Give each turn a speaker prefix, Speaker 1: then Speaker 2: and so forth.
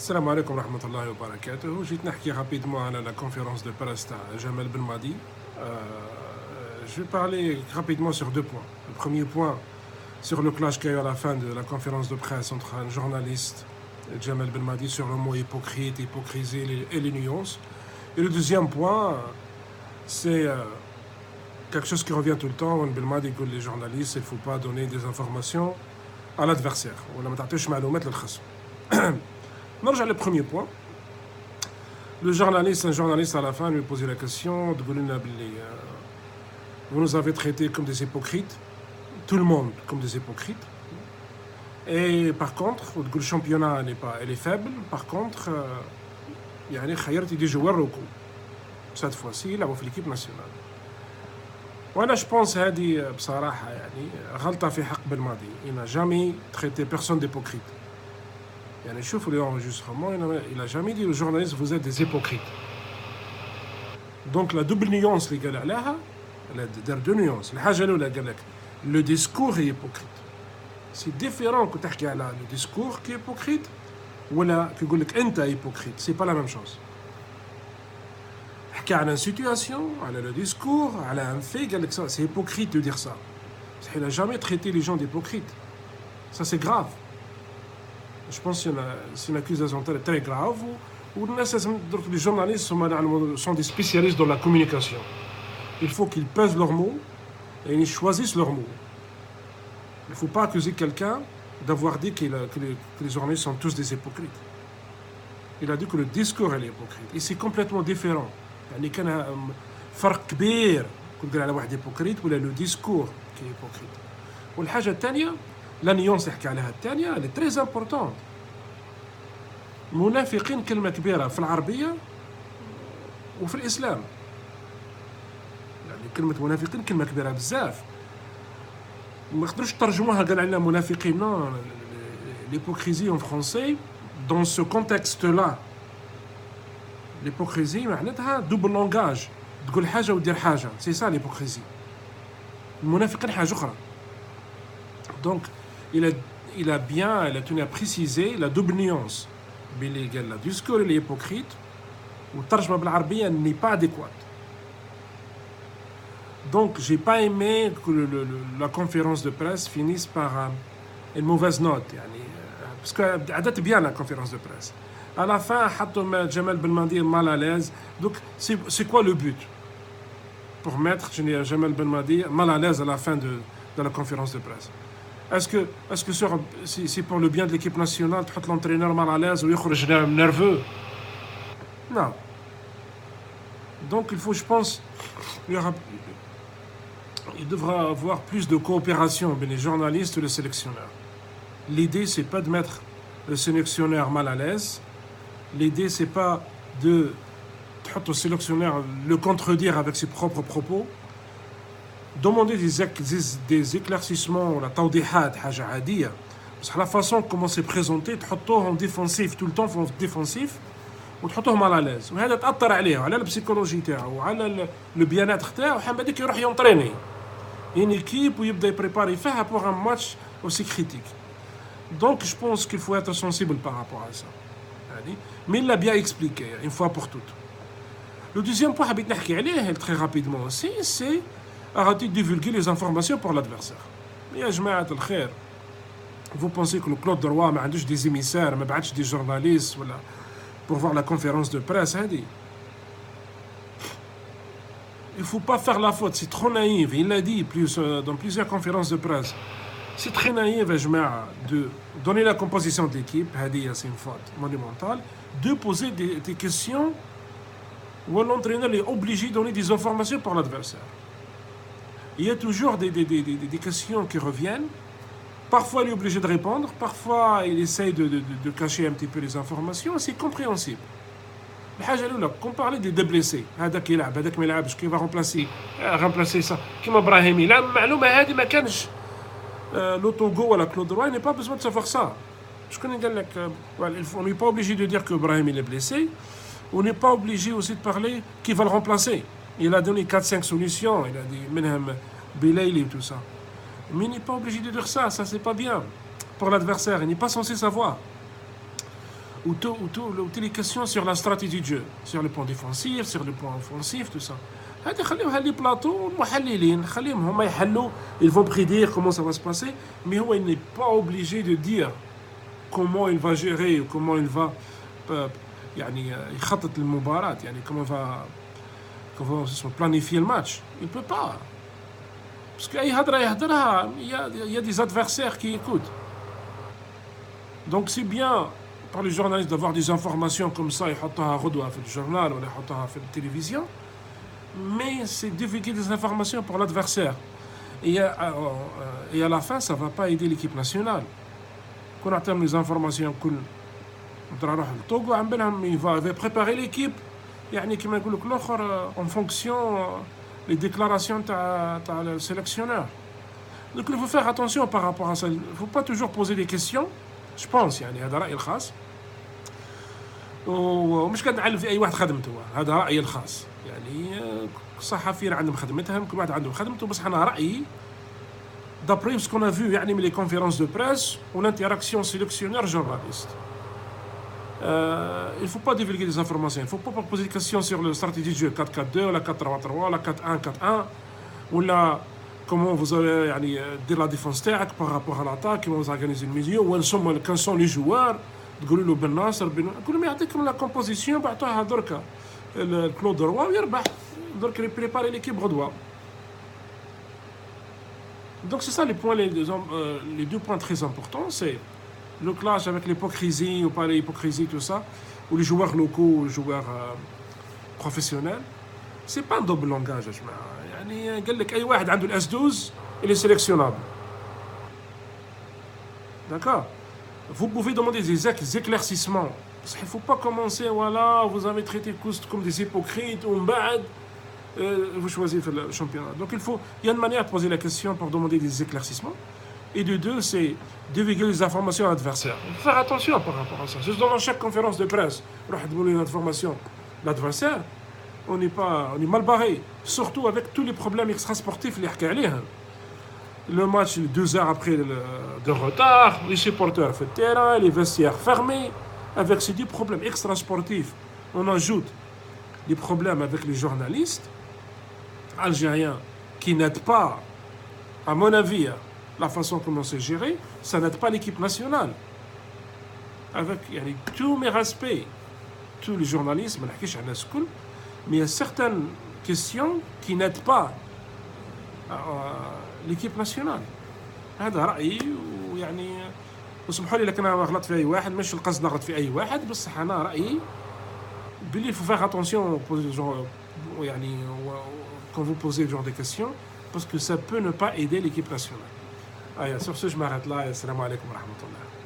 Speaker 1: السلام عليكم ورحمة الله وبركاته. جيت نحكي rapidement على la conférence de presse تاع Jamel Belmadi. Je vais parler rapidement sur deux points. Le premier point, sur le clash qu'il y a eu à la fin de la conférence de presse entre un journaliste et Jamel Belmadi sur le mot hypocrite, hypocrisie et les nuances. Et le deuxième point, c'est quelque chose qui revient tout le temps. Belmadi dit les journalistes, il ne faut pas donner des informations à l'adversaire. ولا ما تعطيوش معلومات للخصم. نرجع le premier point. Un journaliste à la fin lui posait la question de vous nous avez traités comme des hypocrites, tout le monde comme des hypocrites. Et par contre, le championnat elle est faible. Par contre, يعني خيرت يجي يوروكم cette fois-ci يلعبوا في l'équipe nationale. وانا je pense هذه بصراحة يعني غلطة في حق بالماضي. Il n'a jamais traité personne d'hypocrite. يعني شوفوا l'enregistrement, il n'a jamais dit aux journalistes vous êtes des hypocrites. Donc la double nuance اللي قال عليها دار deux nuances. الحاجة الأولى قال لك le discours est hypocrite. C'est différent que تحكي على le discours qui est hypocrite ولا كيقول لك أنت hypocrite. C'est pas la même chose. حكى على une situation, على le discours, على un fait, قال لك ça c'est hypocrite de dire ça. Il n'a jamais traité les gens d'hypocrites. Ça c'est grave. Je pense que c'est une accusation très grave où les journalistes sont des spécialistes dans la communication. Il faut qu'ils pesent leurs mots et ils choisissent leurs mots. Il ne faut pas accuser quelqu'un d'avoir dit que les journalistes sont tous des hypocrites. Il a dit que le discours est hypocrite. Et c'est complètement différent. يعني كان فرق كبير كنت قال على واحد hypocrite ولا le discours qui est hypocrite. والحاجة الثانية لا نيونس يحكي عليها الثانية اللي تريز امبورطون. منافقين كلمة كبيرة في العربية وفي الإسلام. يعني كلمة منافقين كلمة كبيرة بزاف. ما يقدروش ترجموها قال علينا منافقين. Non, l'hypocrisie en français dans ce contexte-là. L'hypocrisie معناتها double langage. تقول حاجة ودير حاجة. C'est ça l'hypocrisie. المنافقين حاجة أخرى. Donc il a tenu à préciser la double nuance. Le discours est hypocrite ou الترجمة بالعربية n'est pas adéquate. Donc j'ai pas aimé que la conférence de presse finisse par une mauvaise note يعني parce que عدت bien la conférence de presse. À la fin حطوا Jamel Belmadi mal à l'aise. Donc c'est quoi le but pour mettre Jamel Belmadi mal à l'aise à la fin de la conférence de presse? Est-ce que c'est pour le bien de l'équipe nationale de mettre l'entraîneur mal à l'aise ou يخرج nerveux? Non. Donc il faut, je pense, il devra avoir plus de coopération entre les journalistes et les sélectionneurs. L'idée c'est pas de mettre le sélectionneur mal à l'aise. L'idée c'est pas de mettre le sélectionneur le contredire avec ses propres propos. Demander des éclaircissements, la توضيحات حاجة عادية. بس la façon comment c'est présenté تحطوه en défensif tout le temps en défensif وتحطوه mal à l'aise. وهذا تأثر عليه وعلى البسيكولوجي تاعو وعلى le bien-être تاعو. حماديك يروح ينطريني une équipe ويبدا يبريباري فيها pour un match aussi critique. Donc je pense qu'il faut être sensible par rapport à ça. Mais il l'a bien expliqué une fois pour toutes. Le deuxième point حبيت نحكي عليه très rapidement aussi c'est arrêtez de divulguer les informations pour l'adversaire. يا جماعة الخير. Vous pensez que le Claude Roy ما عندوش des émissaires, ما بعتش des journalistes ولا pour voir la conférence de presse هذه. Il faut pas faire la faute, c'est trop naïf. Il l'a dit dans plusieurs conférences de presse. C'est très naïf يا جماعة de donner la composition de l'équipe, هذه c'est une faute monumentale, de poser des questions où l'entraîneur est obligé de donner des informations pour l'adversaire. Il y a toujours des questions qui reviennent. Parfois, il est obligé de répondre. Parfois, il essaye de cacher un petit peu les informations. C'est compréhensible. الحاجة الأولى, qu'on parlait des blessés. هذاك يلعب, هذاك ما يلعبش, qui va remplacer ça. كيما إبراهيمي. لا المعلومة هذه ما كانش لوتوغو ولا كلود روي. Il n'est pas besoin de savoir ça. شكون قال لك, on n'est pas obligé de dire que Ibrahim est blessé. On n'est pas obligé aussi de parler qui va le remplacer. Il a donné 4-5 solutions. Il a dit منهم Bilayli et tout ça. Mais il n'est pas obligé de dire ça. Ça c'est pas bien pour l'adversaire. Il n'est pas censé savoir. ou toutes les questions sur la stratégie de jeu, sur le point défensif, sur le point offensif, tout ça. هذه خليوها لي بلاطو المحللين خليهم هما يحلوا. Ils vont prédire comment ça va se passer, mais هو il n'est pas obligé de dire comment il va gérer ou comment il va يعني يخطط المباراة, يعني comment va planifier le match. Il peut pas. Parce qu'أي هضرة يهضرها, il y a des adversaires qui écoutent. Donc c'est bien pour les journalistes d'avoir des informations comme ça, يحطوها غدوة في الجورنال ولا يحطوها في التلفزيون, mais c'est divulguer des informations pour l'adversaire. Et à la fin, ça ne va pas aider l'équipe nationale. Quand on a les informations, il va préparer l'équipe, en fonction des déclarations du sélectionneur. Donc il faut faire attention par rapport à ça. Il ne faut pas toujours poser des questions, je pense. هذا رأيي الخاص. ومش قاعد نعلم في أي واحد خدمته, هذا رأيي الخاص. يعني الصحفيين عندهم خدمتهم, كل واحد عنده خدمته, بس أنا رأيي d'après ce qu'on a vu يعني من les conférences de presse ou l'interaction sélectionneur-journaliste. Il ne faut pas divulguer des informations, il ne faut pas poser des questions sur la stratégie de jeu 4-4-2, la 4-3-3, la 4-1-4-1, ou la comment vous allez يعني dire la défense تاعك par rapport à l'attaque, comment vous organisez le milieu, quels sont les joueurs, تقولوا له بن ناصر كل ما يعطيكم لا كومبوزيسيون بعطوها دركا كلود روا ويربح درك يبريباري ليكيب غدوه. Donc c'est ça les points, les deux points très importants, c'est le clash avec l'hypocrisie ou pas l'hypocrisie, tout ça, ou les joueurs locaux ou les joueurs professionnels. C'est pas un double langage يا جماعه. يعني قال لك اي واحد عنده الاس 12 il est sélectionnable. D'accord. Vous pouvez demander des éclaircissements. Il ne faut pas commencer, voilà, vous avez traité Koust comme des hypocrites, ou Mbad, vous choisissez le championnat. Donc il y a une manière de poser la question pour demander des éclaircissements. Et de deux, c'est divulguer les informations à l'adversaire. Il faut faire attention par rapport à ça. Juste dans chaque conférence de presse, on va donner une information à l'adversaire, on est mal barré. Surtout avec tous les problèmes extrasportifs, le match 2 heures après de retard, les supporters sur le terrain, les vestiaires fermés. Avec ces deux problèmes extrasportifs, on ajoute des problèmes avec les journalistes algériens qui n'aident pas, à mon avis, la façon comment c'est géré, ça n'aide pas l'équipe nationale. Avec tous mes respects, tous les journalistes, mais il y a certaines questions qui n'aident pas l'équipe nationale. هذا رأيي ويعني وسمحوا لي لكن انا غلطت في اي واحد, مش القصد نغلط في اي واحد, بصح انا رايي بلي faut faire attention يعني quand vous posez ce genre de questions parce que ça peut ne pas aider l'équipe nationale. Sur ce je m'arrête là et السلام عليكم ورحمة الله.